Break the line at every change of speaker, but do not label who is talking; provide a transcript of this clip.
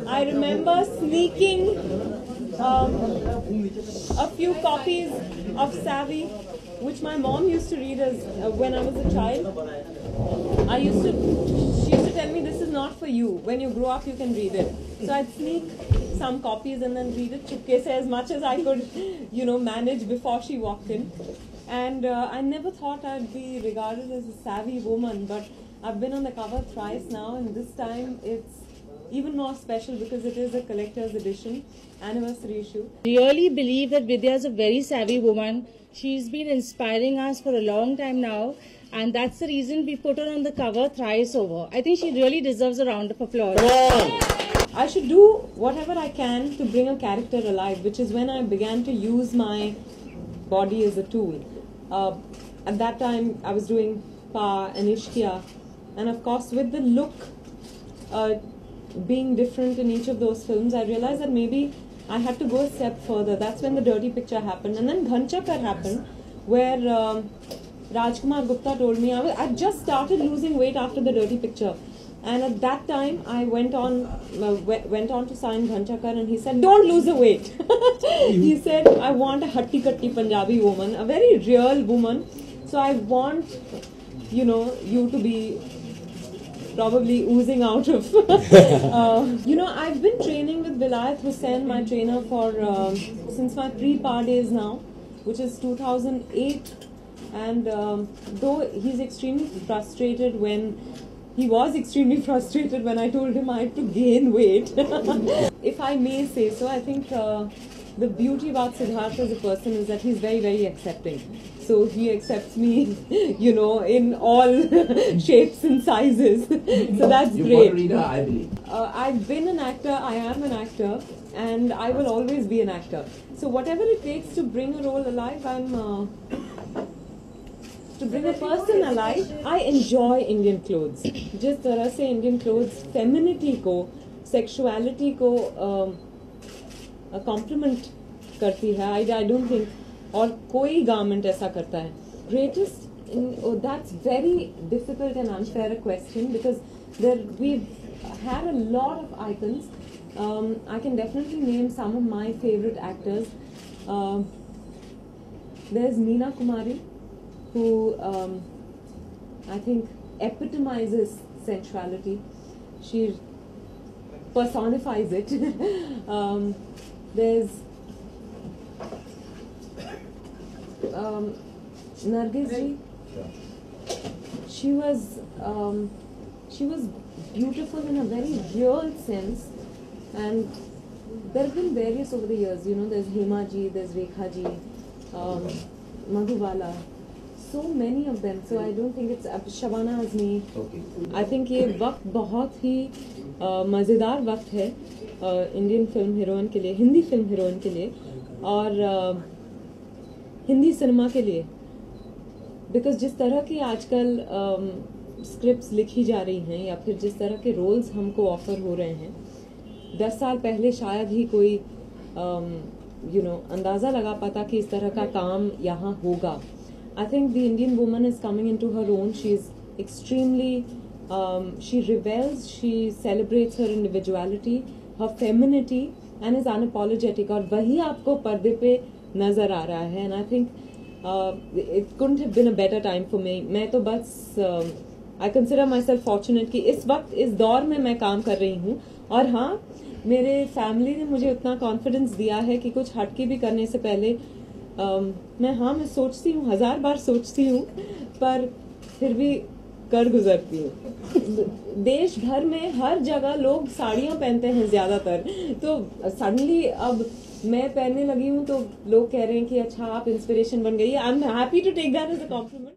I remember sneaking a few copies of Savvy, which my mom used to read as when I was a child. She used to tell me, this is not for you. When you grow up, you can read it. So I'd sneak some copies and then read it chupke se as much as I could, manage before she walked in. And I never thought I'd be regarded as a savvy woman, but I've been on the cover thrice now, and this time it's even more special because it is a collector's edition, anniversary issue.
Really believe that Vidya is a very savvy woman. She's been inspiring us for a long time now, and that's the reason we put her on the cover thrice over. I think she really deserves a round of applause.
I should do whatever I can to bring a character alive, which is when I began to use my body as a tool. At that time, I was doing Pa and Ishqiya, and of course, with the look being different in each of those films, I realized that maybe I had to go a step further. That's when the Dirty Picture happened, and then Ghanchakar happened, where Rajkumar Gupta told me I just started losing weight after the Dirty Picture, and at that time I went on to sign Ghanchakar, and he said, "Don't lose the weight." He said, "I want a hatti katti Punjabi woman, a very real woman. So I want, you to be probably oozing out of." I've been training with Vilayat Hussain, my trainer, for since my pre-PA days now, which is 2008. And though he's extremely frustrated when he was extremely frustrated when I told him I had to gain weight, if I may say so, I think the beauty about Siddharth as a person is that he's very, very accepting. So he accepts me, in all shapes and sizes. So that's great.
You're a reader, I believe.
I've been an actor, I am an actor, and I will always be an actor. So whatever it takes to bring a role alive, to bring a person alive. I enjoy Indian clothes. जिस तरह से Indian clothes femininity को, sexuality को compliment करती है, I don't think और कोई garment ऐसा करता है. Greatest, that's very difficult and unfair a question, because we've had a lot of icons. I can definitely name some of my favorite actors. There's Meena Kumari, who I think epitomizes sensuality. She personifies it. There's Nargis ji. She was beautiful in a very real sense, and there have been various over the years. There's Hema ji, there's Rekha ji, Madhubala. So many of them. So I don't think it's Shabana Azmi.
Okay.
I think ये वक्त बहुत ही मज़ेदार वक्त है Indian film heroine के लिए, Hindi film heroine के लिए, और हिंदी सिनेमा के लिए. बिकॉज जिस तरह की आजकल स्क्रिप्ट्स लिखी जा रही हैं, या फिर जिस तरह के रोल्स हमको ऑफर हो रहे हैं, 10 साल पहले शायद ही कोई अंदाज़ा लगा पाता कि इस तरह का काम यहाँ होगा. I think the Indian woman is coming into her own. She's extremely, she revels, she celebrates her individuality, her femininity, and is unapologetic. और वही आपको पर्दे पे नजर आ रहा है. And I think it couldn't have been a better time for me. मैं तो बस I consider myself fortunate कि इस वक्त इस दौर में मैं काम कर रही हूँ. और हाँ, मेरे फैमिली ने मुझे उतना कॉन्फिडेंस दिया है कि कुछ हटके भी करने से पहले मैं सोचती हूँ, 1000 बार सोचती हूँ, पर फिर भी कर गुजरती हूँ. देश भर में हर जगह लोग साड़ियाँ पहनते हैं ज्यादातर, तो सडनली अब मैं पहनने लगी हूँ तो लोग कह रहे हैं कि अच्छा आप इंस्पिरेशन बन गई. I am happy to take that as a complement.